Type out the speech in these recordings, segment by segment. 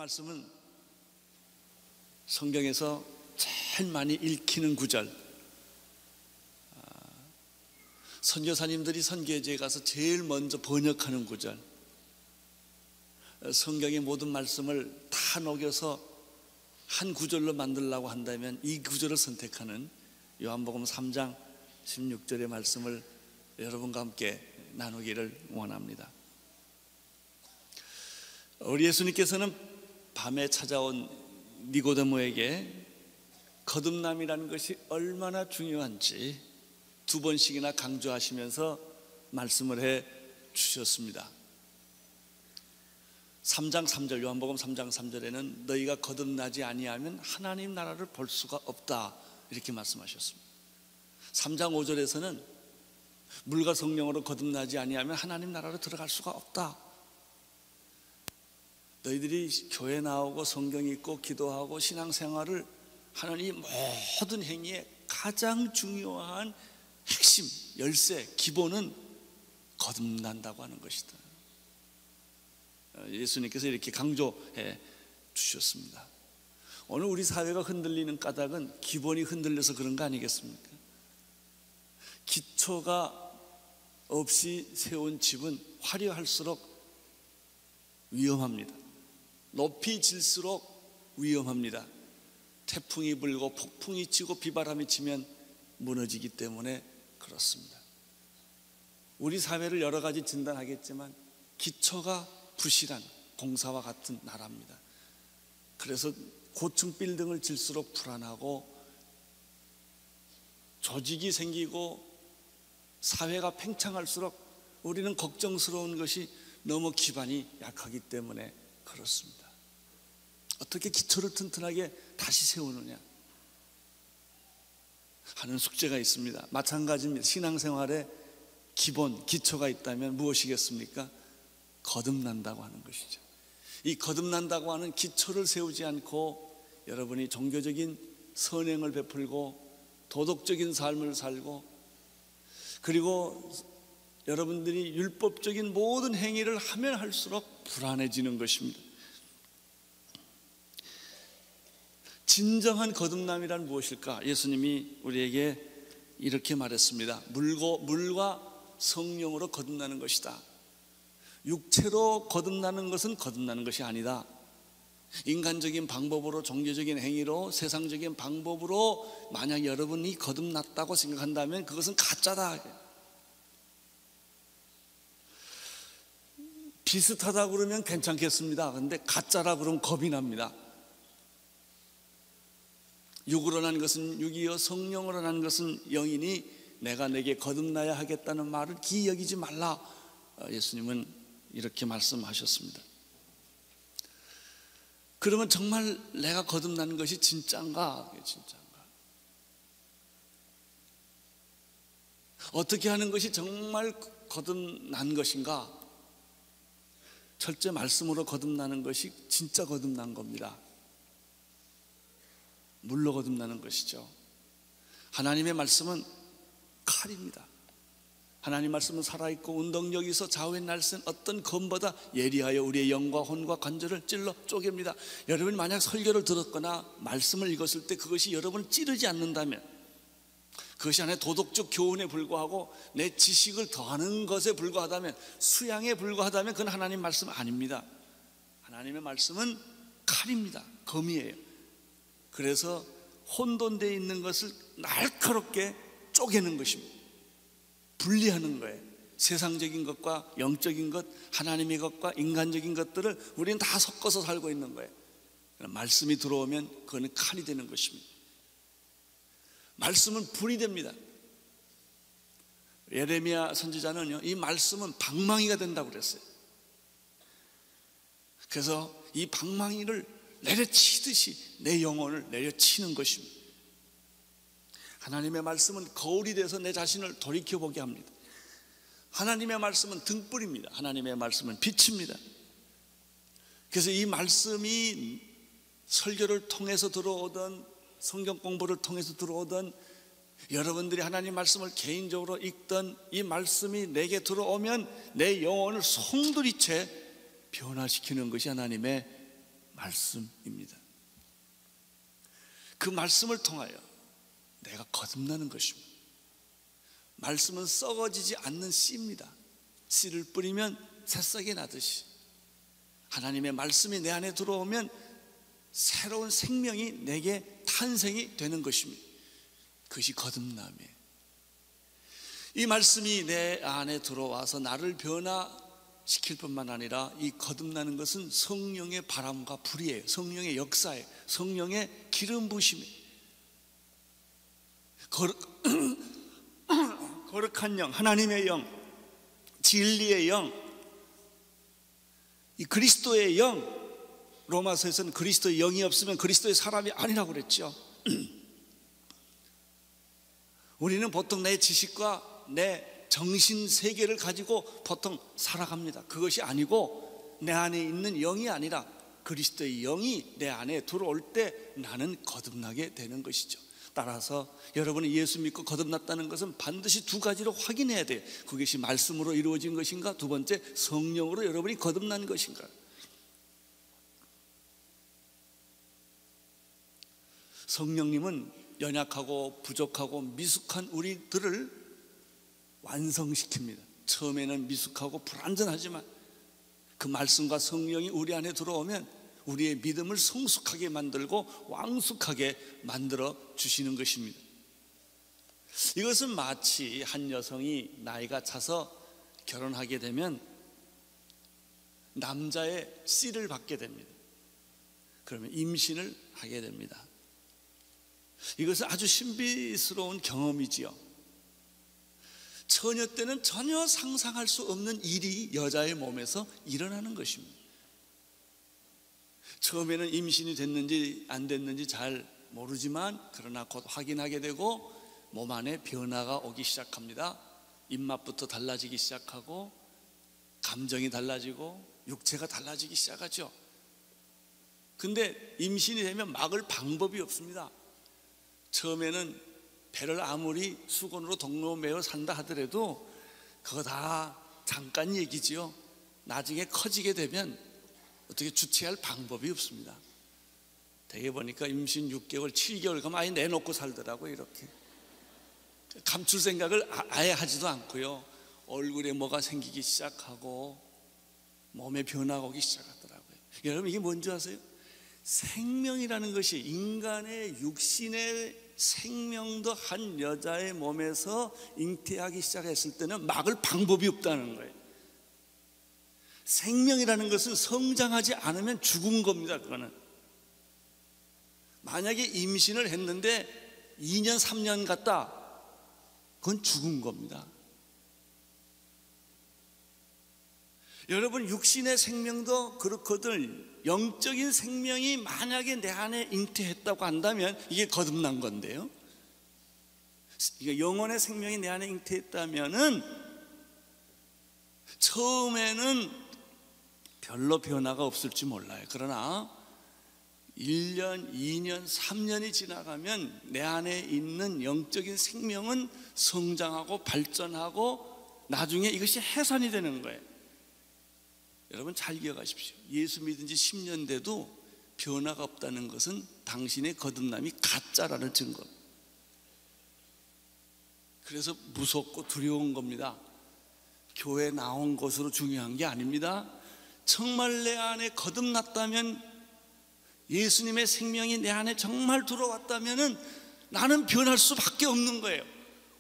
말씀은 성경에서 제일 많이 읽히는 구절, 선교사님들이 선교지에 가서 제일 먼저 번역하는 구절, 성경의 모든 말씀을 다 녹여서 한 구절로 만들려고 한다면 이 구절을 선택하는 요한복음 3장 16절의 말씀을 여러분과 함께 나누기를 원합니다. 우리 예수님께서는 밤에 찾아온 니고데모에게 거듭남이라는 것이 얼마나 중요한지 두 번씩이나 강조하시면서 말씀을 해 주셨습니다. 3장 3절, 요한복음 3장 3절에는 너희가 거듭나지 아니하면 하나님 나라를 볼 수가 없다, 이렇게 말씀하셨습니다. 3장 5절에서는 물과 성령으로 거듭나지 아니하면 하나님 나라로 들어갈 수가 없다. 너희들이 교회 나오고 성경 읽고 기도하고 신앙생활을 하는 이 모든 행위의 가장 중요한 핵심, 열쇠, 기본은 거듭난다고 하는 것이다. 예수님께서 이렇게 강조해 주셨습니다. 오늘 우리 사회가 흔들리는 까닭은 기본이 흔들려서 그런 거 아니겠습니까? 기초가 없이 세운 집은 화려할수록 위험합니다. 높이 질수록 위험합니다. 태풍이 불고 폭풍이 치고 비바람이 치면 무너지기 때문에 그렇습니다. 우리 사회를 여러 가지 진단하겠지만 기초가 부실한 공사와 같은 나라입니다. 그래서 고층 빌딩을 질수록 불안하고 조직이 생기고 사회가 팽창할수록 우리는 걱정스러운 것이 너무 기반이 약하기 때문에 그렇습니다. 어떻게 기초를 튼튼하게 다시 세우느냐 하는 숙제가 있습니다. 마찬가지입니다. 신앙생활에 기본, 기초가 있다면 무엇이겠습니까? 거듭난다고 하는 것이죠. 이 거듭난다고 하는 기초를 세우지 않고 여러분이 종교적인 선행을 베풀고 도덕적인 삶을 살고 그리고 여러분들이 율법적인 모든 행위를 하면 할수록 불안해지는 것입니다. 진정한 거듭남이란 무엇일까? 예수님이 우리에게 이렇게 말했습니다. 물과 성령으로 거듭나는 것이다. 육체로 거듭나는 것은 거듭나는 것이 아니다. 인간적인 방법으로, 종교적인 행위로, 세상적인 방법으로 만약 여러분이 거듭났다고 생각한다면 그것은 가짜다. 비슷하다고 그러면 괜찮겠습니다. 그런데 가짜라 그러면 겁이 납니다. 육으로 난 것은 육이요 성령으로 난 것은 영이니 내가 내게 거듭나야 하겠다는 말을 기이 여기지 말라. 예수님은 이렇게 말씀하셨습니다. 그러면 정말 내가 거듭나는 것이 진짜인가? 진짜인가? 어떻게 하는 것이 정말 거듭난 것인가? 철저히 말씀으로 거듭나는 것이 진짜 거듭난 겁니다. 물로 거듭나는 것이죠. 하나님의 말씀은 칼입니다. 하나님 말씀은 살아있고 운동력이 있어 좌우에 날쌘 어떤 검보다 예리하여 우리의 영과 혼과 관절을 찔러 쪼갭니다. 여러분이 만약 설교를 들었거나 말씀을 읽었을 때 그것이 여러분을 찌르지 않는다면, 그것이 하나의 도덕적 교훈에 불과하고 내 지식을 더하는 것에 불과하다면, 수양에 불과하다면 그건 하나님 말씀 아닙니다. 하나님의 말씀은 칼입니다. 검이에요. 그래서 혼돈되어 있는 것을 날카롭게 쪼개는 것입니다. 분리하는 거예요. 세상적인 것과 영적인 것, 하나님의 것과 인간적인 것들을 우리는 다 섞어서 살고 있는 거예요. 말씀이 들어오면 그거는 칼이 되는 것입니다. 말씀은 불이 됩니다. 예레미야 선지자는요, 이 말씀은 방망이가 된다고 그랬어요. 그래서 이 방망이를 내려치듯이 내 영혼을 내려치는 것입니다. 하나님의 말씀은 거울이 돼서 내 자신을 돌이켜보게 합니다. 하나님의 말씀은 등불입니다. 하나님의 말씀은 빛입니다. 그래서 이 말씀이 설교를 통해서 들어오던, 성경 공부를 통해서 들어오던, 여러분들이 하나님 말씀을 개인적으로 읽던 이 말씀이 내게 들어오면 내 영혼을 송두리째 변화시키는 것이 하나님의 말씀입니다. 그 말씀을 통하여 내가 거듭나는 것입니다. 말씀은 썩어지지 않는 씨입니다. 씨를 뿌리면 새싹이 나듯이 하나님의 말씀이 내 안에 들어오면 새로운 생명이 내게 탄생이 되는 것입니다. 그것이 거듭남이에요. 이 말씀이 내 안에 들어와서 나를 변화시킬 뿐만 아니라 이 거듭나는 것은 성령의 바람과 불이에요. 성령의 역사예요. 성령의 기름 부으심이에요. 거룩한 영, 하나님의 영, 진리의 영, 이 그리스도의 영. 로마서에서는 그리스도의 영이 없으면 그리스도의 사람이 아니라고 그랬죠. 우리는 보통 내 지식과 내 정신 세계를 가지고 보통 살아갑니다. 그것이 아니고 내 안에 있는 영이 아니라 그리스도의 영이 내 안에 들어올 때 나는 거듭나게 되는 것이죠. 따라서 여러분이 예수 믿고 거듭났다는 것은 반드시 두 가지로 확인해야 돼요. 그것이 말씀으로 이루어진 것인가, 두 번째 성령으로 여러분이 거듭난 것인가. 성령님은 연약하고 부족하고 미숙한 우리들을 완성시킵니다. 처음에는 미숙하고 불완전하지만 그 말씀과 성령이 우리 안에 들어오면 우리의 믿음을 성숙하게 만들고 왕숙하게 만들어 주시는 것입니다. 이것은 마치 한 여성이 나이가 차서 결혼하게 되면 남자의 씨를 받게 됩니다. 그러면 임신을 하게 됩니다. 이것은 아주 신비스러운 경험이지요. 처녀 때는 전혀 상상할 수 없는 일이 여자의 몸에서 일어나는 것입니다. 처음에는 임신이 됐는지 안 됐는지 잘 모르지만 그러나 곧 확인하게 되고 몸 안에 변화가 오기 시작합니다. 입맛부터 달라지기 시작하고 감정이 달라지고 육체가 달라지기 시작하죠. 근데 임신이 되면 막을 방법이 없습니다. 처음에는 배를 아무리 수건으로 동로 매어 산다 하더라도 그거 다 잠깐 얘기지요. 나중에 커지게 되면 어떻게 주체할 방법이 없습니다. 되게 보니까 임신 6개월, 7개월 가면 아예 내놓고 살더라고요. 이렇게 감출 생각을 아예 하지도 않고요. 얼굴에 뭐가 생기기 시작하고 몸에 변화가 오기 시작하더라고요. 여러분 이게 뭔지 아세요? 생명이라는 것이 인간의 육신의 생명도 한 여자의 몸에서 잉태하기 시작했을 때는 막을 방법이 없다는 거예요. 생명이라는 것은 성장하지 않으면 죽은 겁니다. 그거는 만약에 임신을 했는데 2년 3년 갔다, 그건 죽은 겁니다. 여러분 육신의 생명도 그렇거든. 영적인 생명이 만약에 내 안에 잉태했다고 한다면 이게 거듭난 건데요. 이게 영혼의 생명이 내 안에 잉태했다면은 처음에는 별로 변화가 없을지 몰라요. 그러나 1년, 2년, 3년이 지나가면 내 안에 있는 영적인 생명은 성장하고 발전하고 나중에 이것이 해산이 되는 거예요. 여러분 잘 기억하십시오. 예수 믿은 지 10년 돼도 변화가 없다는 것은 당신의 거듭남이 가짜라는 증거. 그래서 무섭고 두려운 겁니다. 교회 나온 것으로 중요한 게 아닙니다. 정말 내 안에 거듭났다면, 예수님의 생명이 내 안에 정말 들어왔다면 나는 변할 수밖에 없는 거예요.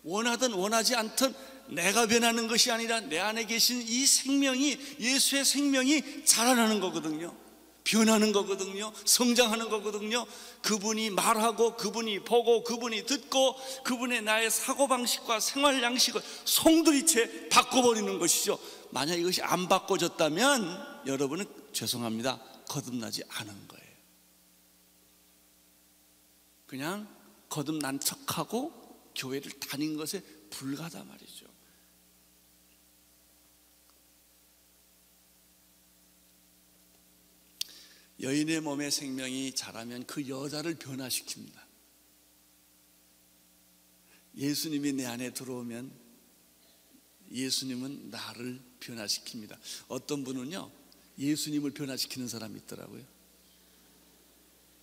원하든 원하지 않든 내가 변하는 것이 아니라 내 안에 계신 이 생명이, 예수의 생명이 자라나는 거거든요. 변하는 거거든요. 성장하는 거거든요. 그분이 말하고 그분이 보고 그분이 듣고 그분의 나의 사고방식과 생활 양식을 송두리째 바꿔버리는 것이죠. 만약 이것이 안 바꿔졌다면 여러분은 죄송합니다, 거듭나지 않은 거예요. 그냥 거듭난 척하고 교회를 다닌 것에 불과하다 말이죠. 여인의 몸에 생명이 자라면 그 여자를 변화시킵니다. 예수님이 내 안에 들어오면 예수님은 나를 변화시킵니다. 어떤 분은요, 예수님을 변화시키는 사람이 있더라고요.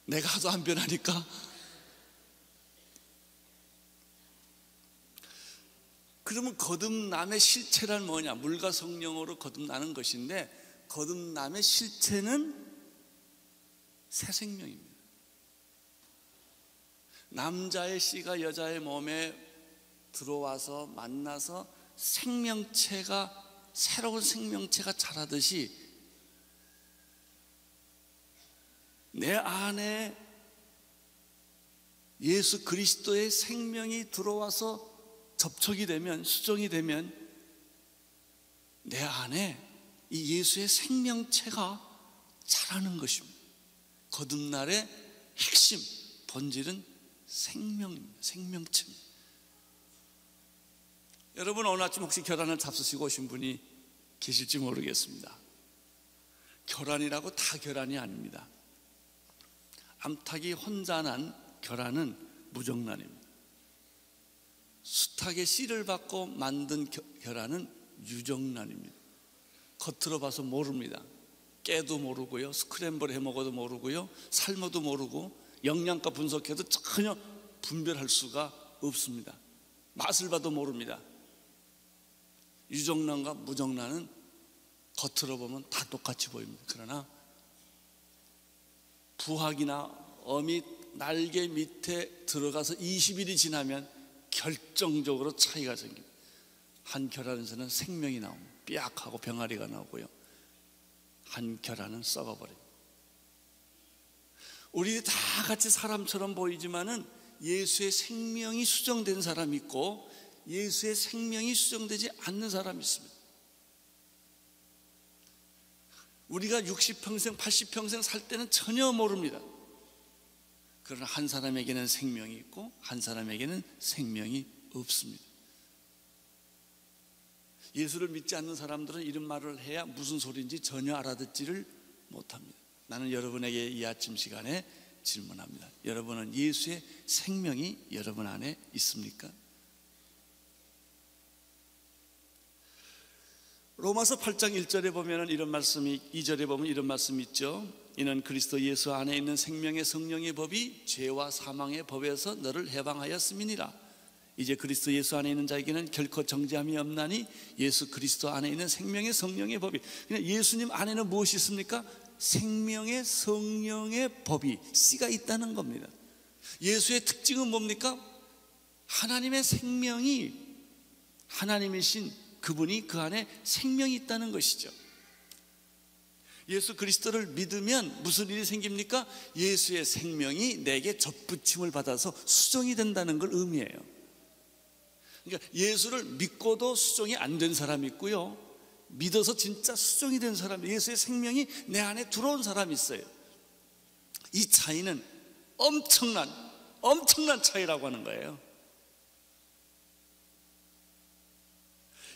내가 하도 안 변하니까. 그러면 거듭남의 실체란 뭐냐? 물과 성령으로 거듭나는 것인데, 거듭남의 실체는 새 생명입니다. 남자의 씨가 여자의 몸에 들어와서 만나서 생명체가, 새로운 생명체가 자라듯이 내 안에 예수 그리스도의 생명이 들어와서 접촉이 되면, 수정이 되면 내 안에 이 예수의 생명체가 자라는 것입니다. 거듭날의 핵심, 본질은 생명입니다. 생명체입니다. 여러분, 오늘 아침 혹시 결혼을 잡수시고 오신 분이 계실지 모르겠습니다. 결혼이라고 다 결혼이 아닙니다. 암탉이 혼자 난 결혼은 무정란입니다. 수탉의 씨를 받고 만든 결혼은 유정란입니다. 겉으로 봐서 모릅니다. 깨도 모르고요, 스크램블 해 먹어도 모르고요, 삶아도 모르고, 영양가 분석해도 전혀 분별할 수가 없습니다. 맛을 봐도 모릅니다. 유정란과 무정란은 겉으로 보면 다 똑같이 보입니다. 그러나 부학이나 어미 날개 밑에 들어가서 20일이 지나면 결정적으로 차이가 생깁니다. 한 결안에서는 생명이 나옵니다. 삐약하고 병아리가 나오고요, 한 결안은 썩어버립니다. 우리 다 같이 사람처럼 보이지만은 예수의 생명이 수정된 사람이 있고 예수의 생명이 수정되지 않는 사람이 있습니다. 우리가 60평생 80평생 살 때는 전혀 모릅니다. 그러나 한 사람에게는 생명이 있고 한 사람에게는 생명이 없습니다. 예수를 믿지 않는 사람들은 이런 말을 해야 무슨 소리인지 전혀 알아듣지를 못합니다. 나는 여러분에게 이 아침 시간에 질문합니다. 여러분은 예수의 생명이 여러분 안에 있습니까? 로마서 8장 1절에 보면 이런 말씀이, 2절에 보면 이런 말씀이 있죠. 이는 그리스도 예수 안에 있는 생명의 성령의 법이 죄와 사망의 법에서 너를 해방하였음이니라. 이제 그리스도 예수 안에 있는 자에게는 결코 정죄함이 없나니 예수 그리스도 안에 있는 생명의 성령의 법이. 그냥 예수님 안에는 무엇이 있습니까? 생명의 성령의 법이, 씨가 있다는 겁니다. 예수의 특징은 뭡니까? 하나님의 생명이, 하나님이신 그분이 그 안에 생명이 있다는 것이죠. 예수 그리스도를 믿으면 무슨 일이 생깁니까? 예수의 생명이 내게 접붙임을 받아서 수정이 된다는 걸 의미해요. 그러니까 예수를 믿고도 수정이 안 된 사람이 있고요, 믿어서 진짜 수정이 된 사람, 예수의 생명이 내 안에 들어온 사람이 있어요. 이 차이는 엄청난 차이라고 하는 거예요.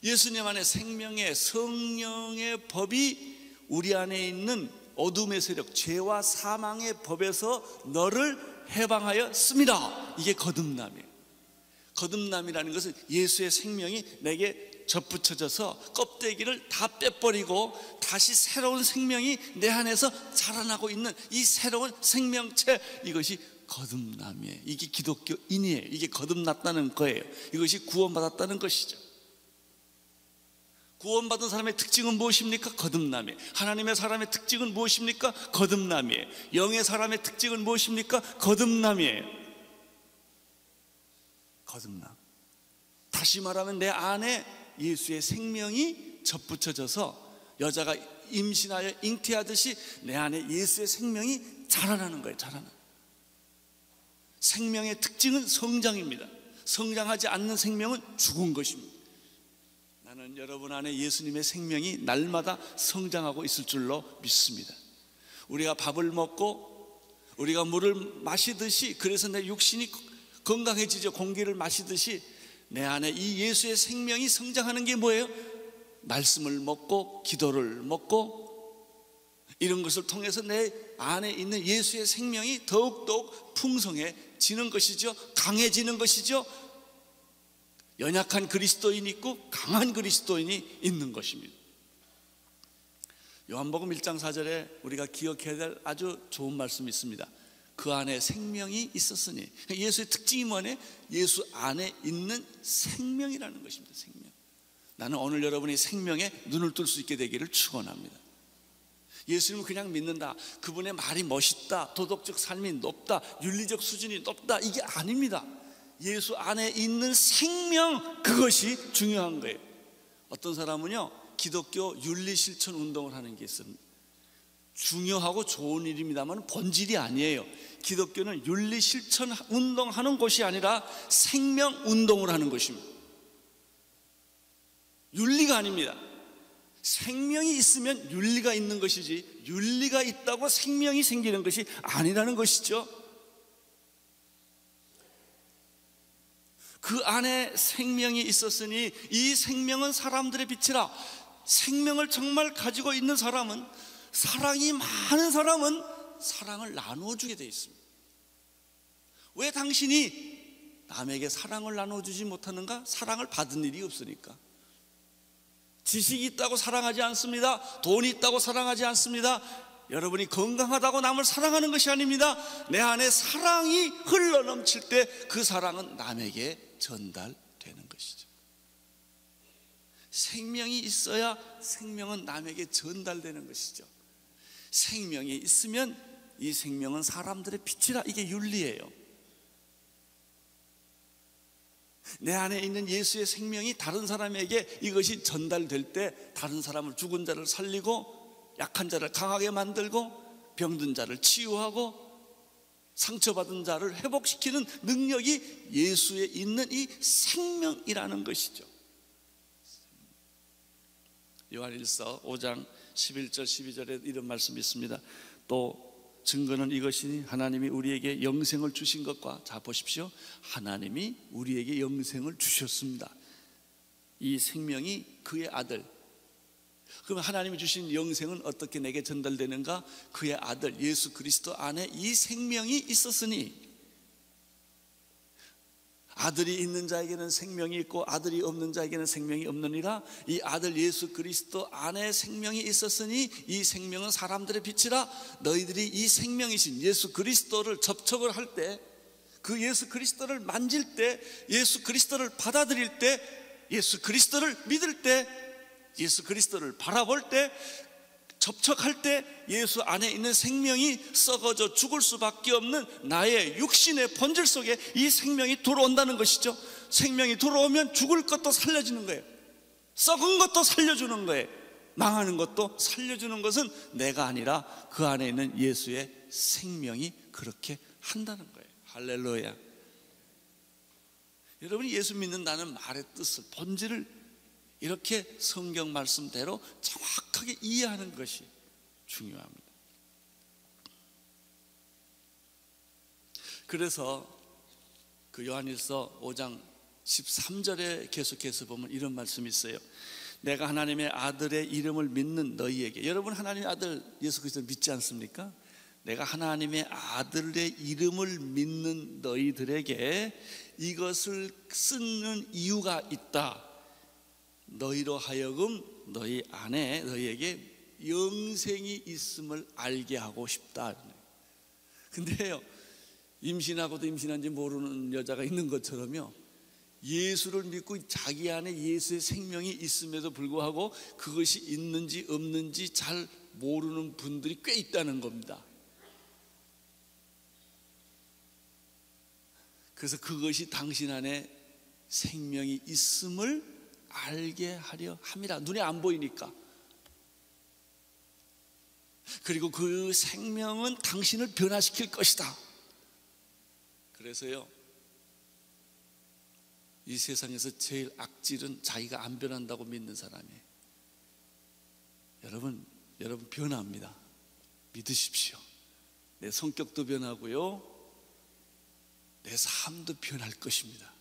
예수님 안에 생명의 성령의 법이 우리 안에 있는 어둠의 세력, 죄와 사망의 법에서 너를 해방하였습니다. 이게 거듭남이에요. 거듭남이라는 것은 예수의 생명이 내게 접붙여져서 껍데기를 다 빼버리고 다시 새로운 생명이 내 안에서 자라나고 있는 이 새로운 생명체, 이것이 거듭남이에요. 이게 기독교인이에요. 이게 거듭났다는 거예요. 이것이 구원받았다는 것이죠. 구원받은 사람의 특징은 무엇입니까? 거듭남이에요. 하나님의 사람의 특징은 무엇입니까? 거듭남이에요. 영의 사람의 특징은 무엇입니까? 거듭남이에요. 거듭남. 다시 말하면 내 안에 예수의 생명이 접붙여져서 여자가 임신하여 잉태하듯이 내 안에 예수의 생명이 자라나는 거예요. 자라나. 생명의 특징은 성장입니다. 성장하지 않는 생명은 죽은 것입니다. 나는 여러분 안에 예수님의 생명이 날마다 성장하고 있을 줄로 믿습니다. 우리가 밥을 먹고 우리가 물을 마시듯이, 그래서 내 육신이 건강해지죠. 공기를 마시듯이 내 안에 이 예수의 생명이 성장하는 게 뭐예요? 말씀을 먹고 기도를 먹고 이런 것을 통해서 내 안에 있는 예수의 생명이 더욱더욱 풍성해지는 것이죠. 강해지는 것이죠. 연약한 그리스도인이 있고 강한 그리스도인이 있는 것입니다. 요한복음 1장 4절에 우리가 기억해야 될 아주 좋은 말씀이 있습니다. 그 안에 생명이 있었으니. 예수의 특징이 뭐냐? 예수 안에 있는 생명이라는 것입니다. 생명. 나는 오늘 여러분이 생명에 눈을 뜰 수 있게 되기를 축원합니다. 예수님을 그냥 믿는다, 그분의 말이 멋있다, 도덕적 삶이 높다, 윤리적 수준이 높다, 이게 아닙니다. 예수 안에 있는 생명, 그것이 중요한 거예요. 어떤 사람은요, 기독교 윤리실천 운동을 하는 게 있습니다. 중요하고 좋은 일입니다만 본질이 아니에요. 기독교는 윤리실천 운동하는 것이 아니라 생명 운동을 하는 것입니다. 윤리가 아닙니다. 생명이 있으면 윤리가 있는 것이지, 윤리가 있다고 생명이 생기는 것이 아니라는 것이죠. 그 안에 생명이 있었으니 이 생명은 사람들의 빛이라. 생명을 정말 가지고 있는 사람은, 사랑이 많은 사람은 사랑을 나누어 주게 되어 있습니다. 왜 당신이 남에게 사랑을 나누어 주지 못하는가? 사랑을 받은 일이 없으니까. 지식이 있다고 사랑하지 않습니다. 돈이 있다고 사랑하지 않습니다. 여러분이 건강하다고 남을 사랑하는 것이 아닙니다. 내 안에 사랑이 흘러넘칠 때 그 사랑은 남에게 전달되는 것이죠. 생명이 있어야 생명은 남에게 전달되는 것이죠. 생명이 있으면 이 생명은 사람들의 빛이라. 이게 윤리예요. 내 안에 있는 예수의 생명이 다른 사람에게 이것이 전달될 때 다른 사람을, 죽은 자를 살리고 약한 자를 강하게 만들고 병든 자를 치유하고 상처받은 자를 회복시키는 능력이 예수에 있는 이 생명이라는 것이죠. 요한일서 5장 11절 12절에 이런 말씀이 있습니다. 또 증거는 이것이니 하나님이 우리에게 영생을 주신 것과, 자 보십시오, 하나님이 우리에게 영생을 주셨습니다. 이 생명이 그의 아들. 그러면 하나님이 주신 영생은 어떻게 내게 전달되는가? 그의 아들 예수 그리스도 안에 이 생명이 있었으니, 아들이 있는 자에게는 생명이 있고 아들이 없는 자에게는 생명이 없느니라. 이 아들 예수 그리스도 안에 생명이 있었으니 이 생명은 사람들의 빛이라. 너희들이 이 생명이신 예수 그리스도를 접촉을 할 때, 그 예수 그리스도를 만질 때, 예수 그리스도를 받아들일 때, 예수 그리스도를 믿을 때, 예수 그리스도를 바라볼 때, 접촉할 때 예수 안에 있는 생명이 썩어져 죽을 수밖에 없는 나의 육신의 본질 속에 이 생명이 들어온다는 것이죠. 생명이 들어오면 죽을 것도 살려주는 거예요. 썩은 것도 살려주는 거예요. 망하는 것도 살려주는 것은 내가 아니라 그 안에 있는 예수의 생명이 그렇게 한다는 거예요. 할렐루야. 여러분이 예수 믿는다는 말의 뜻을, 본질을 이렇게 성경 말씀대로 정확하게 이해하는 것이 중요합니다. 그래서 그 요한일서 5장 13절에 계속해서 보면 이런 말씀이 있어요. 내가 하나님의 아들의 이름을 믿는 너희에게. 여러분 하나님의 아들 예수 그리스도를 믿지 않습니까? 내가 하나님의 아들의 이름을 믿는 너희들에게 이것을 쓰는 이유가 있다. 너희로 하여금 너희 안에, 너희에게 영생이 있음을 알게 하고 싶다. 근데요, 임신하고도 임신한지 모르는 여자가 있는 것처럼요, 예수를 믿고 자기 안에 예수의 생명이 있음에도 불구하고 그것이 있는지 없는지 잘 모르는 분들이 꽤 있다는 겁니다. 그래서 그것이 당신 안에 생명이 있음을 알게 하려 함이라. 눈에 안 보이니까. 그리고 그 생명은 당신을 변화시킬 것이다. 그래서요, 이 세상에서 제일 악질은 자기가 안 변한다고 믿는 사람이에요. 여러분 변합니다. 믿으십시오. 내 성격도 변하고요, 내 삶도 변할 것입니다.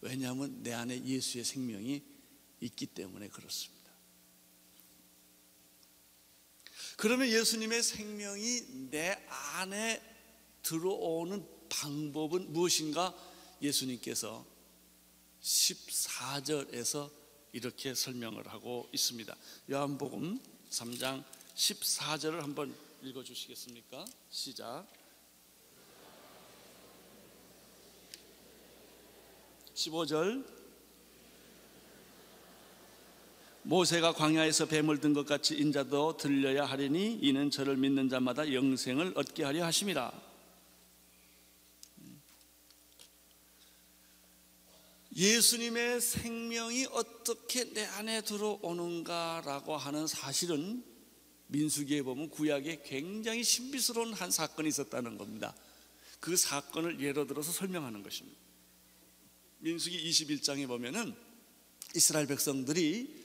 왜냐하면 내 안에 예수의 생명이 있기 때문에 그렇습니다. 그러면 예수님의 생명이 내 안에 들어오는 방법은 무엇인가? 예수님께서 14절에서 이렇게 설명을 하고 있습니다. 요한복음 3장 14절을 한번 읽어주시겠습니까? 시작. 15절 모세가 광야에서 뱀을 든 것 같이 인자도 들려야 하리니 이는 저를 믿는 자마다 영생을 얻게 하려 하심이라. 예수님의 생명이 어떻게 내 안에 들어오는가라고 하는 사실은 민수기에 보면 구약에 굉장히 신비스러운 한 사건이 있었다는 겁니다. 그 사건을 예로 들어서 설명하는 것입니다. 민수기 21장에 보면은 이스라엘 백성들이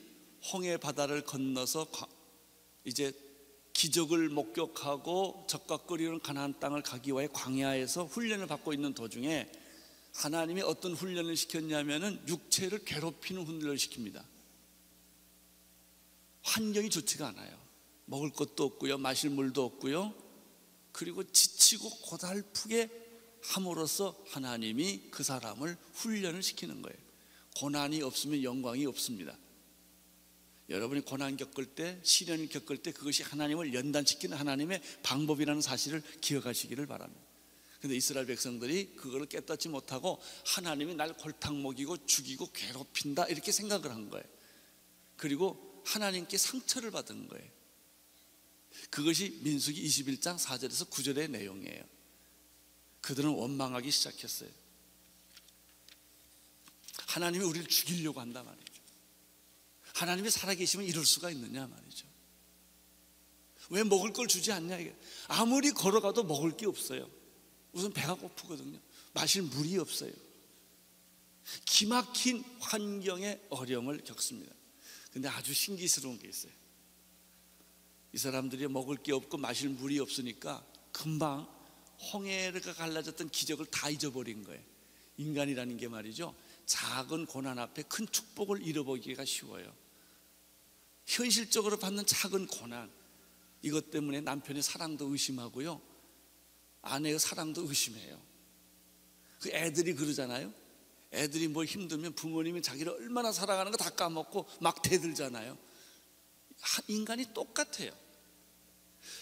홍해 바다를 건너서 이제 기적을 목격하고 적과 끓이는 가나안 땅을 가기 위해 광야에서 훈련을 받고 있는 도중에 하나님이 어떤 훈련을 시켰냐면은 육체를 괴롭히는 훈련을 시킵니다. 환경이 좋지가 않아요. 먹을 것도 없고요, 마실 물도 없고요. 그리고 지치고 고달프게 함으로써 하나님이 그 사람을 훈련을 시키는 거예요. 고난이 없으면 영광이 없습니다. 여러분이 고난 겪을 때, 시련을 겪을 때 그것이 하나님을 연단시키는 하나님의 방법이라는 사실을 기억하시기를 바랍니다. 그런데 이스라엘 백성들이 그걸 깨닫지 못하고 하나님이 날 골탕 먹이고 죽이고 괴롭힌다 이렇게 생각을 한 거예요. 그리고 하나님께 상처를 받은 거예요. 그것이 민수기 21장 4절에서 9절의 내용이에요. 그들은 원망하기 시작했어요. 하나님이 우리를 죽이려고 한단 말이죠. 하나님이 살아계시면 이럴 수가 있느냐 말이죠. 왜 먹을 걸 주지 않냐 이게. 아무리 걸어가도 먹을 게 없어요. 우선 배가 고프거든요. 마실 물이 없어요. 기막힌 환경의 어려움을 겪습니다. 근데 아주 신기스러운 게 있어요. 이 사람들이 먹을 게 없고 마실 물이 없으니까 금방 홍해가 갈라졌던 기적을 다 잊어버린 거예요. 인간이라는 게 말이죠, 작은 고난 앞에 큰 축복을 잃어버리기가 쉬워요. 현실적으로 받는 작은 고난, 이것 때문에 남편의 사랑도 의심하고요, 아내의 사랑도 의심해요. 그 애들이 그러잖아요. 애들이 뭘 힘들면 부모님이 자기를 얼마나 사랑하는 거 다 까먹고 막 대들잖아요. 인간이 똑같아요.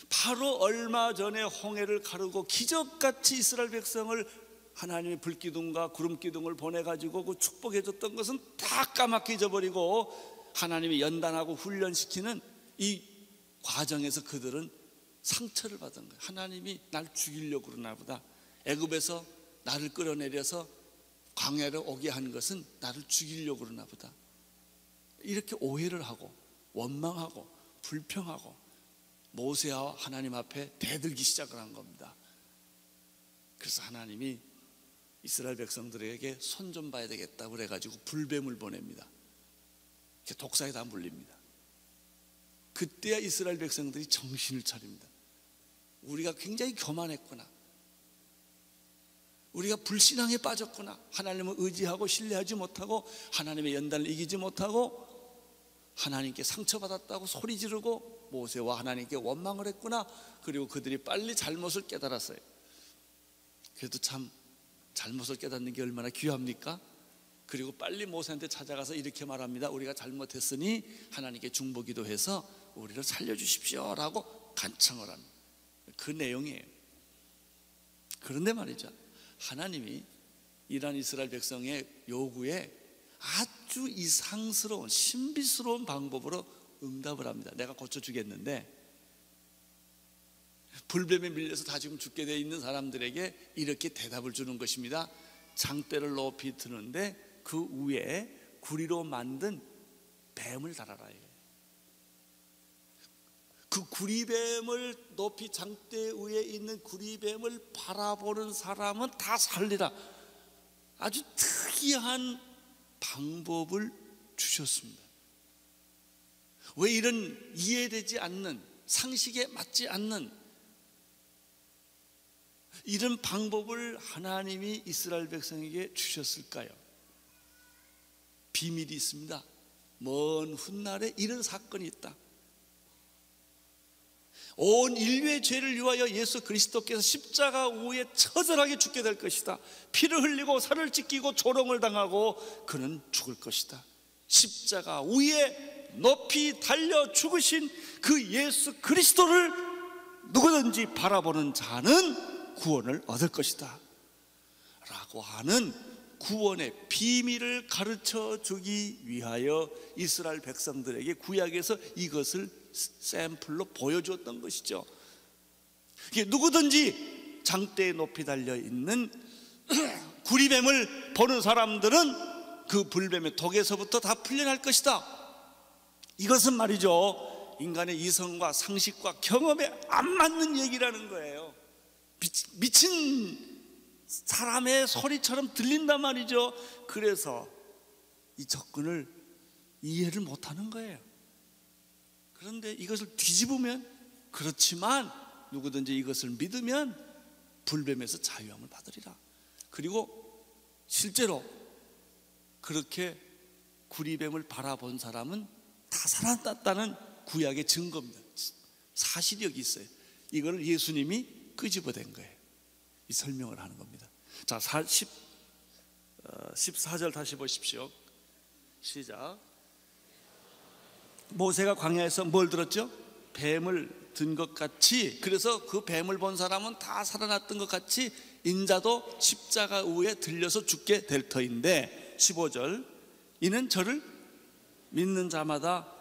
바로 얼마 전에 홍해를 가르고 기적같이 이스라엘 백성을 하나님의 불기둥과 구름기둥을 보내가지고 그 축복해줬던 것은 다 까맣게 잊어버리고 하나님이 연단하고 훈련시키는 이 과정에서 그들은 상처를 받은 거예요. 하나님이 날 죽이려고 그러나 보다. 애굽에서 나를 끌어내려서 광야로 오게 한 것은 나를 죽이려고 그러나 보다. 이렇게 오해를 하고 원망하고 불평하고 모세와 하나님 앞에 대들기 시작을 한 겁니다. 그래서 하나님이 이스라엘 백성들에게 손 좀 봐야 되겠다고 그래가지고 불뱀을 보냅니다. 독사에 다 물립니다. 그때야 이스라엘 백성들이 정신을 차립니다. 우리가 굉장히 교만했구나, 우리가 불신앙에 빠졌구나, 하나님을 의지하고 신뢰하지 못하고 하나님의 연단을 이기지 못하고 하나님께 상처받았다고 소리 지르고 모세와 하나님께 원망을 했구나. 그리고 그들이 빨리 잘못을 깨달았어요. 그래도 참 잘못을 깨닫는 게 얼마나 귀합니까? 그리고 빨리 모세한테 찾아가서 이렇게 말합니다. 우리가 잘못했으니 하나님께 중보기도해서 우리를 살려주십시오 라고 간청을 합니다. 그 내용이에요. 그런데 말이죠, 하나님이 이란 이스라엘 백성의 요구에 아주 이상스러운 신비스러운 방법으로 응답을 합니다. 내가 고쳐주겠는데, 불뱀에 밀려서 다 지금 죽게 돼 있는 사람들에게 이렇게 대답을 주는 것입니다. 장대를 높이 드는데 그 위에 구리로 만든 뱀을 달아라. 그 구리뱀을 높이 장대 위에 있는 구리뱀을 바라보는 사람은 다 살리라. 아주 특이한 방법을 주셨습니다. 왜 이런 이해되지 않는, 상식에 맞지 않는 이런 방법을 하나님이 이스라엘 백성에게 주셨을까요? 비밀이 있습니다. 먼 훗날에 이런 사건이 있다. 온 인류의 죄를 위하여 예수 그리스도께서 십자가 위에 처절하게 죽게 될 것이다. 피를 흘리고 살을 찢기고 조롱을 당하고 그는 죽을 것이다. 십자가 위에 높이 달려 죽으신 그 예수 그리스도를 누구든지 바라보는 자는 구원을 얻을 것이다 라고 하는 구원의 비밀을 가르쳐 주기 위하여 이스라엘 백성들에게 구약에서 이것을 샘플로 보여주었던 것이죠. 누구든지 장대에 높이 달려있는 구리뱀을 보는 사람들은 그 불뱀의 독에서부터 다 풀려날 것이다. 이것은 말이죠, 인간의 이성과 상식과 경험에 안 맞는 얘기라는 거예요. 미친 사람의 소리처럼 들린단 말이죠. 그래서 이 접근을 이해를 못하는 거예요. 그런데 이것을 뒤집으면, 그렇지만 누구든지 이것을 믿으면 불뱀에서 자유함을 받으리라. 그리고 실제로 그렇게 구리뱀을 바라본 사람은 다 살아났다는 구약의 증거입니다. 사실이 여기 있어요. 이걸 예수님이 끄집어낸 거예요. 이 설명을 하는 겁니다. 자, 14절 다시 보십시오. 시작. 모세가 광야에서 뭘 들었죠? 뱀을 든 것 같이, 그래서 그 뱀을 본 사람은 다 살아났던 것 같이 인자도 십자가 위에 들려서 죽게 될 터인데, 15절, 이는 저를 믿는 자마다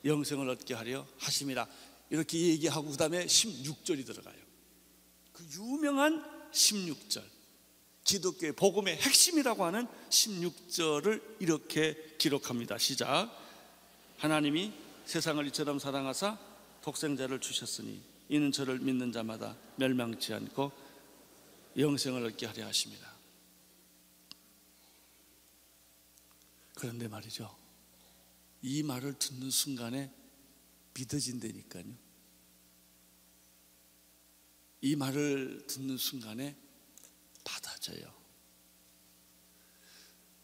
영생을 얻게 하려 하심이라. 이렇게 얘기하고 그 다음에 16절이 들어가요. 그 유명한 16절, 기독교의 복음의 핵심이라고 하는 16절을 이렇게 기록합니다. 시작. 하나님이 세상을 이처럼 사랑하사 독생자를 주셨으니 이는 저를 믿는 자마다 멸망치 않고 영생을 얻게 하려 하십니다. 그런데 말이죠, 이 말을 듣는 순간에 믿어진다니까요. 이 말을 듣는 순간에 받아져요.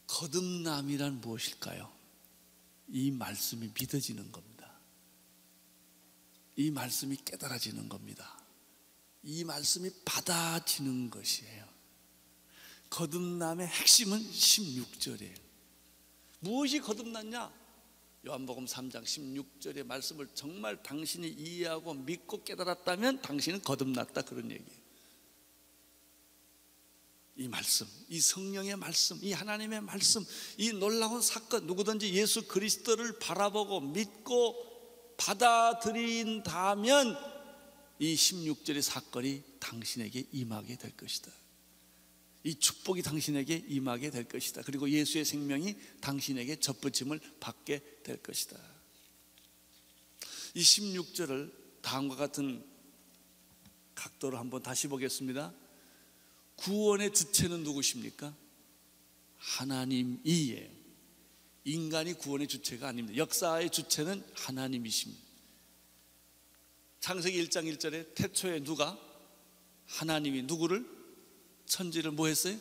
거듭남이란 무엇일까요? 이 말씀이 믿어지는 겁니다. 이 말씀이 깨달아지는 겁니다. 이 말씀이 받아지는 것이에요. 거듭남의 핵심은 16절이에요. 무엇이 거듭났냐? 요한복음 3장 16절의 말씀을 정말 당신이 이해하고 믿고 깨달았다면 당신은 거듭났다, 그런 얘기예요. 이 말씀, 이 성령의 말씀, 이 하나님의 말씀, 이 놀라운 사건, 누구든지 예수 그리스도를 바라보고 믿고 받아들인다면 이 16절의 사건이 당신에게 임하게 될 것이다. 이 축복이 당신에게 임하게 될 것이다. 그리고 예수의 생명이 당신에게 접붙임을 받게 될 것이다. 이 16절을 다음과 같은 각도로 한번 다시 보겠습니다. 구원의 주체는 누구십니까? 하나님이에요. 인간이 구원의 주체가 아닙니다. 역사의 주체는 하나님이십니다. 창세기 1장 1절에 태초에 누가? 하나님이 누구를? 천지를 뭐 했어요?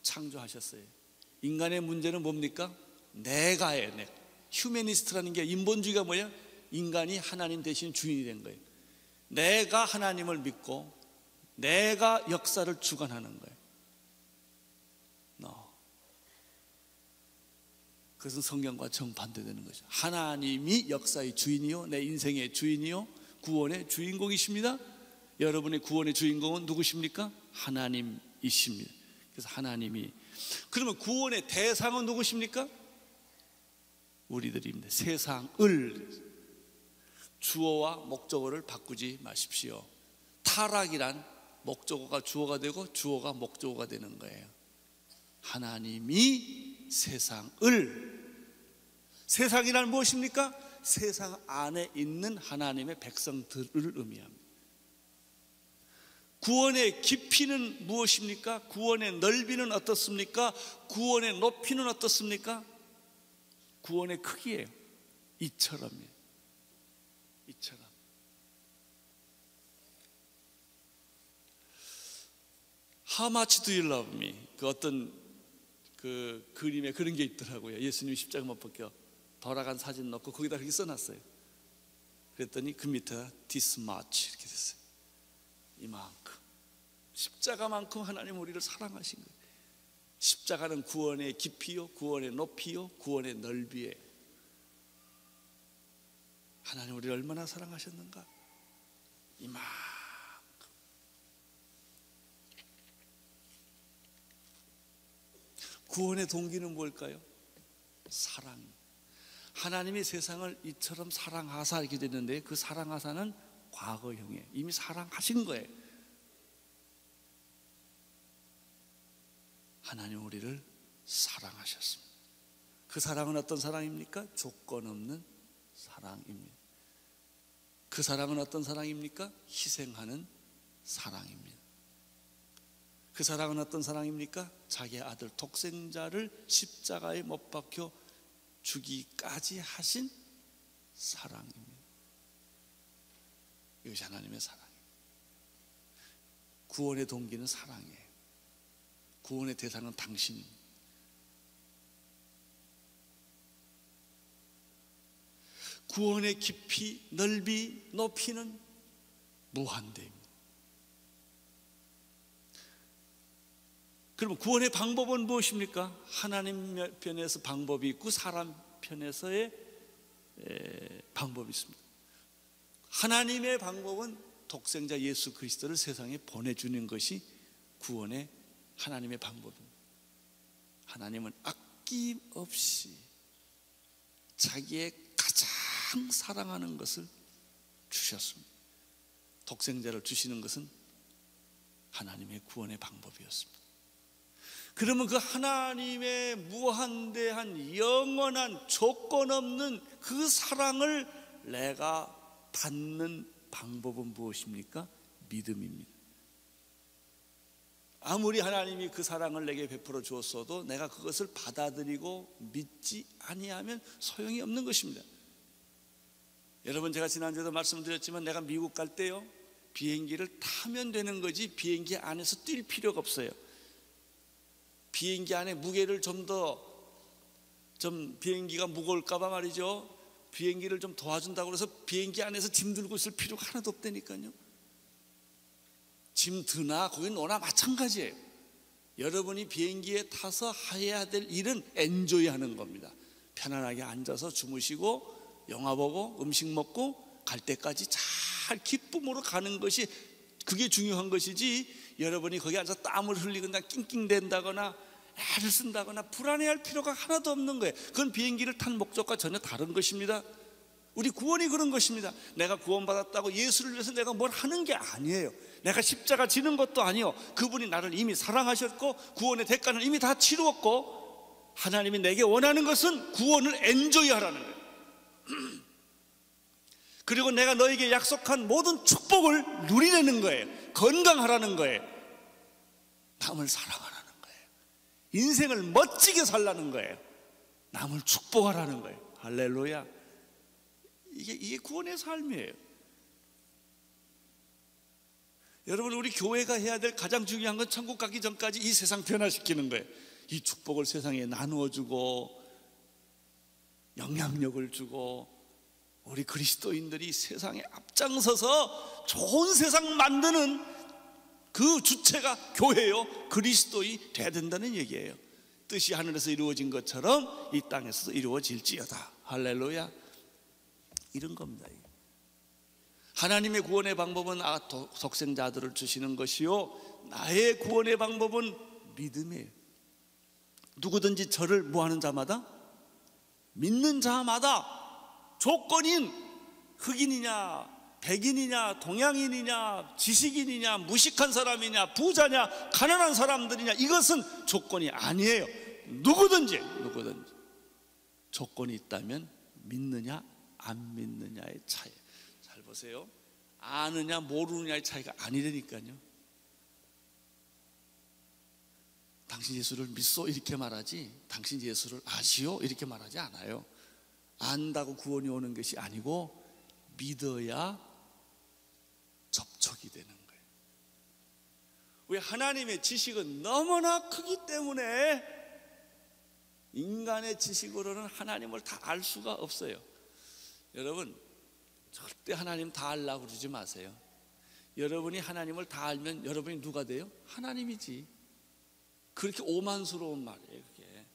창조하셨어요. 인간의 문제는 뭡니까? 내가예요. 내가. 휴머니스트라는 게, 인본주의가 뭐예요? 인간이 하나님 대신 주인이 된 거예요. 내가 하나님을 믿고 내가 역사를 주관하는 거예요. 그것은 성경과 정반대되는 거죠. 하나님이 역사의 주인이요, 내 인생의 주인이요, 구원의 주인공이십니다. 여러분의 구원의 주인공은 누구십니까? 하나님이십니다. 그래서 하나님이, 그러면 구원의 대상은 누구십니까? 우리들입니다. 세상을, 주어와 목적어를 바꾸지 마십시오. 타락이란 목적어가 주어가 되고 주어가 목적어가 되는 거예요. 하나님이 세상을, 세상이란 무엇입니까? 세상 안에 있는 하나님의 백성들을 의미합니다. 구원의 깊이는 무엇입니까? 구원의 넓이는 어떻습니까? 구원의 높이는 어떻습니까? 구원의 크기예요. 이처럼이에요. 이처럼. How much do you love me? 그 어떤 그 그림에 그런 게 있더라고요. 예수님이 십자가 못 벗겨 돌아간 사진 넣고 거기다 그렇게 써놨어요. 그랬더니 그 밑에 this much 이렇게 됐어요. 이만큼. 십자가만큼 하나님 우리를 사랑하신 거예요. 십자가는 구원의 깊이요, 구원의 높이요, 구원의 넓이에요. 하나님 우리를 얼마나 사랑하셨는가? 이만큼. 구원의 동기는 뭘까요? 사랑. 하나님이 세상을 이처럼 사랑하사 이렇게 됐는데 그 사랑하사는 과거형이에요. 이미 사랑하신 거예요. 하나님 우리를 사랑하셨습니다. 그 사랑은 어떤 사랑입니까? 조건 없는 사랑입니다. 그 사랑은 어떤 사랑입니까? 희생하는 사랑입니다. 그 사랑은 어떤 사랑입니까? 자기 아들 독생자를 십자가에 못 박혀 죽이기까지 하신 사랑입니다. 이것이 하나님의 사랑입니다. 구원의 동기는 사랑이에요. 구원의 대상은 당신입니다. 구원의 깊이, 넓이, 높이는 무한대입니다. 그럼 구원의 방법은 무엇입니까? 하나님 편에서 방법이 있고 사람 편에서의 방법이 있습니다. 하나님의 방법은 독생자 예수 그리스도를 세상에 보내주는 것이 구원의 하나님의 방법입니다. 하나님은 아낌없이 자기의 가장 사랑하는 것을 주셨습니다. 독생자를 주시는 것은 하나님의 구원의 방법이었습니다. 그러면 그 하나님의 무한대한 영원한 조건 없는 그 사랑을 내가 받는 방법은 무엇입니까? 믿음입니다. 아무리 하나님이 그 사랑을 내게 베풀어 주었어도 내가 그것을 받아들이고 믿지 아니하면 소용이 없는 것입니다. 여러분, 제가 지난주에도 말씀드렸지만 내가 미국 갈 때요, 비행기를 타면 되는 거지 비행기 안에서 뛸 필요가 없어요. 비행기 안에 무게를 좀 비행기가 무거울까 봐 말이죠, 비행기를 좀 도와준다고 해서 비행기 안에서 짐 들고 있을 필요가 하나도 없다니까요. 짐 드나 거기 노나 마찬가지예요. 여러분이 비행기에 타서 해야 될 일은 엔조이 하는 겁니다. 편안하게 앉아서 주무시고 영화 보고 음식 먹고 갈 때까지 잘 기쁨으로 가는 것이, 그게 중요한 것이지, 여러분이 거기 앉아서 땀을 흘리거나 낑낑댄다거나 애를 쓴다거나 불안해할 필요가 하나도 없는 거예요. 그건 비행기를 탄 목적과 전혀 다른 것입니다. 우리 구원이 그런 것입니다. 내가 구원받았다고 예수를 위해서 내가 뭘 하는 게 아니에요. 내가 십자가 지는 것도 아니요, 그분이 나를 이미 사랑하셨고 구원의 대가는 이미 다 치루었고, 하나님이 내게 원하는 것은 구원을 엔조이 하라는 거예요. 그리고 내가 너에게 약속한 모든 축복을 누리려는 거예요. 건강하라는 거예요. 남을 사랑하라는 거예요. 인생을 멋지게 살라는 거예요. 남을 축복하라는 거예요. 할렐루야. 이게 구원의 삶이에요. 여러분, 우리 교회가 해야 될 가장 중요한 건 천국 가기 전까지 이 세상 변화시키는 거예요. 이 축복을 세상에 나누어주고 영향력을 주고, 우리 그리스도인들이 세상에 앞장서서 좋은 세상 만드는 그 주체가 교회요, 그리스도이 돼야 된다는 얘기예요. 뜻이 하늘에서 이루어진 것처럼 이 땅에서도 이루어질지어다. 할렐루야. 이런 겁니다. 하나님의 구원의 방법은 독생자 아들을 주시는 것이요, 나의 구원의 방법은 믿음이에요. 누구든지 저를 뭐하는 자마다, 믿는 자마다, 조건인 흑인이냐 백인이냐 동양인이냐 지식인이냐 무식한 사람이냐 부자냐 가난한 사람들이냐, 이것은 조건이 아니에요. 누구든지 조건이 있다면 믿느냐 안 믿느냐의 차이. 잘 보세요. 아느냐 모르느냐의 차이가 아니라니까요. 당신 예수를 믿소 이렇게 말하지, 당신 예수를 아시오 이렇게 말하지 않아요. 안다고 구원이 오는 것이 아니고 믿어야 접촉이 되는 거예요. 왜? 하나님의 지식은 너무나 크기 때문에 인간의 지식으로는 하나님을 다 알 수가 없어요. 여러분, 절대 하나님 다 알라고 그러지 마세요. 여러분이 하나님을 다 알면 여러분이 누가 돼요? 하나님이지. 그렇게 오만스러운 말이에요. 그게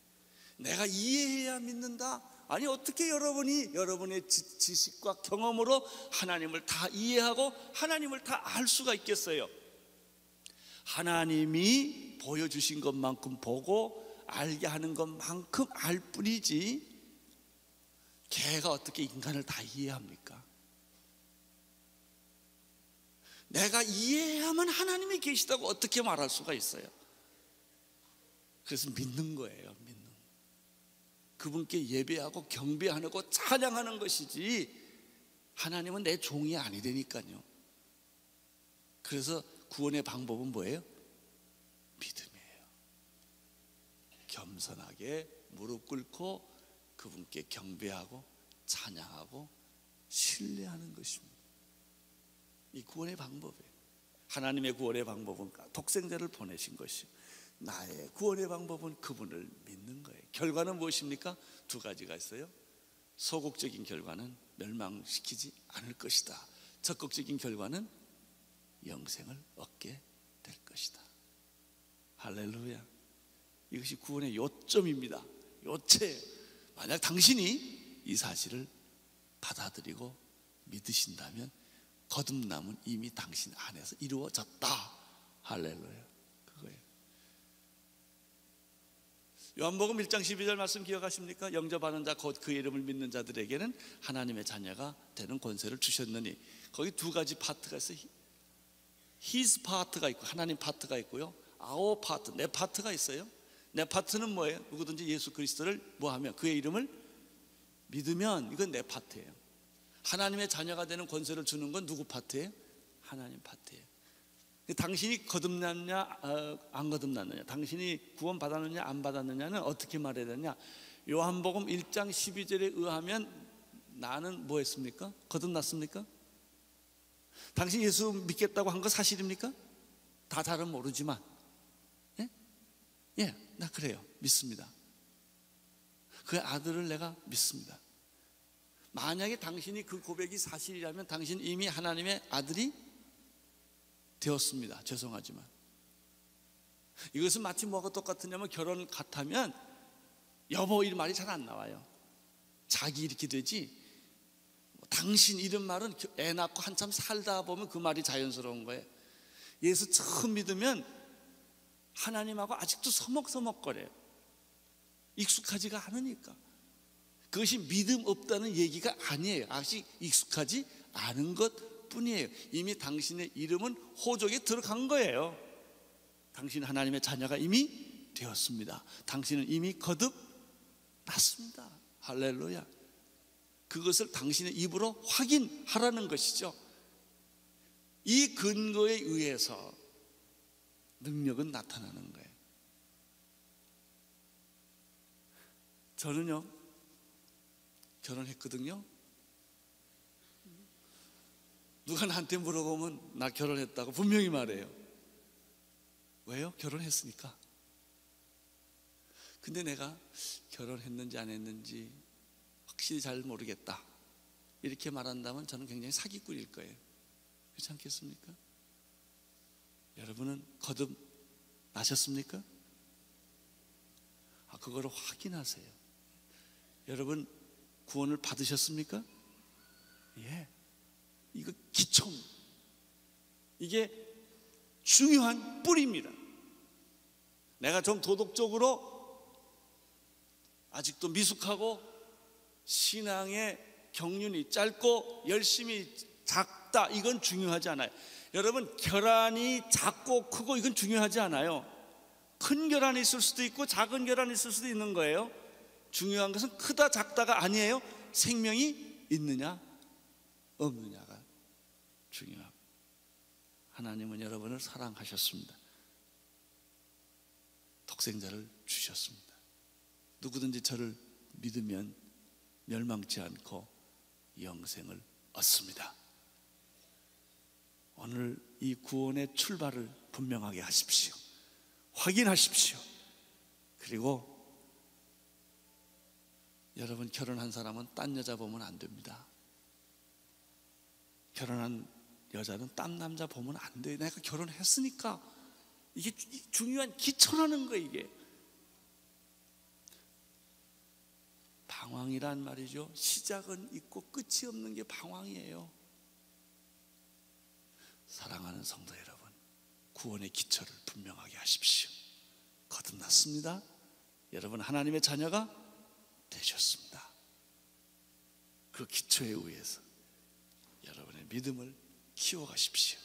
내가 이해해야 믿는다? 아니, 어떻게 여러분의 지식과 경험으로 하나님을 다 이해하고 하나님을 다 알 수가 있겠어요? 하나님이 보여주신 것만큼 보고 알게 하는 것만큼 알 뿐이지 개가 어떻게 인간을 다 이해합니까? 내가 이해해야만 하나님이 계시다고 어떻게 말할 수가 있어요? 그래서 믿는 거예요. 믿는 그분께 예배하고 경배하고 찬양하는 것이지 하나님은 내 종이 아니라니까요. 그래서 구원의 방법은 뭐예요? 믿음이에요. 겸손하게 무릎 꿇고 그분께 경배하고 찬양하고 신뢰하는 것입니다. 이 구원의 방법이에요. 하나님의 구원의 방법은 독생자를 보내신 것이요, 나의 구원의 방법은 그분을 믿는 거예요. 결과는 무엇입니까? 두 가지가 있어요. 소극적인 결과는 멸망시키지 않을 것이다. 적극적인 결과는 영생을 얻게 될 것이다. 할렐루야. 이것이 구원의 요점입니다. 요체예요. 만약 당신이 이 사실을 받아들이고 믿으신다면 거듭남은 이미 당신 안에서 이루어졌다. 할렐루야. 그거예요. 요한복음 1장 12절 말씀 기억하십니까? 영접하는 자 곧 그 이름을 믿는 자들에게는 하나님의 자녀가 되는 권세를 주셨느니, 거기 두 가지 파트가 있어요. His 파트가 있고 하나님 파트가 있고요, Our 파트, 내 파트가 있어요. 내 파트는 뭐예요? 누구든지 예수 그리스도를 뭐하면 그의 이름을 믿으면, 이건 내 파트예요. 하나님의 자녀가 되는 권세를 주는 건 누구 파트예요? 하나님 파트예요. 당신이 거듭났냐 안 거듭났느냐, 당신이 구원 받았느냐 안 받았느냐는 어떻게 말해야 되냐? 요한복음 1장 12절에 의하면 나는 뭐 했습니까? 거듭났습니까? 당신 예수 믿겠다고 한 거 사실입니까? 다 잘은 모르지만 나 그래요. 믿습니다. 그 아들을 내가 믿습니다. 만약에 당신이 그 고백이 사실이라면 당신 이미 하나님의 아들이 되었습니다. 죄송하지만 이것은 마치 뭐가 똑같으냐면, 결혼 같으면 여보 이 말이 잘 안 나와요. 자기 이렇게 되지, 당신 이런 말은 애 낳고 한참 살다 보면 그 말이 자연스러운 거예요. 예수 처음 믿으면 하나님하고 아직도 서먹서먹거려요. 익숙하지가 않으니까. 그것이 믿음 없다는 얘기가 아니에요. 아직 익숙하지 않은 것 뿐이에요. 이미 당신의 이름은 호족에 들어간 거예요. 당신은 하나님의 자녀가 이미 되었습니다. 당신은 이미 거듭났습니다. 할렐루야. 그것을 당신의 입으로 확인하라는 것이죠. 이 근거에 의해서 능력은 나타나는 거예요. 저는요, 결혼했거든요. 누가 나한테 물어보면 나 결혼했다고 분명히 말해요. 왜요? 결혼했으니까. 근데 내가 결혼했는지 안 했는지 확실히 잘 모르겠다 이렇게 말한다면 저는 굉장히 사기꾼일 거예요. 그렇지 않겠습니까? 여러분은 거듭나셨습니까? 그거를 확인하세요. 여러분 구원을 받으셨습니까? 예. 이거 기초, 이게 중요한 뿌리입니다. 내가 좀 도덕적으로 아직도 미숙하고 신앙의 경륜이 짧고 열심히 작다, 이건 중요하지 않아요. 여러분 결함이 작고 크고 이건 중요하지 않아요. 큰 결함이 있을 수도 있고 작은 결함이 있을 수도 있는 거예요. 중요한 것은 크다 작다가 아니에요. 생명이 있느냐 없느냐가 중요합니다. 하나님은 여러분을 사랑하셨습니다. 독생자를 주셨습니다. 누구든지 저를 믿으면 멸망치 않고 영생을 얻습니다. 오늘 이 구원의 출발을 분명하게 하십시오. 확인하십시오. 그리고 여러분 결혼한 사람은 딴 여자 보면 안 됩니다. 결혼한 여자는 딴 남자 보면 안 돼요. 내가 결혼했으니까. 이게 중요한 기초라는 거예요. 이게 방황이란 말이죠. 시작은 있고 끝이 없는 게 방황이에요. 사랑하는 성도 여러분, 구원의 기초를 분명하게 하십시오. 거듭났습니다. 여러분 하나님의 자녀가 되셨습니다. 그 기초에 의해서 여러분의 믿음을 키워가십시오.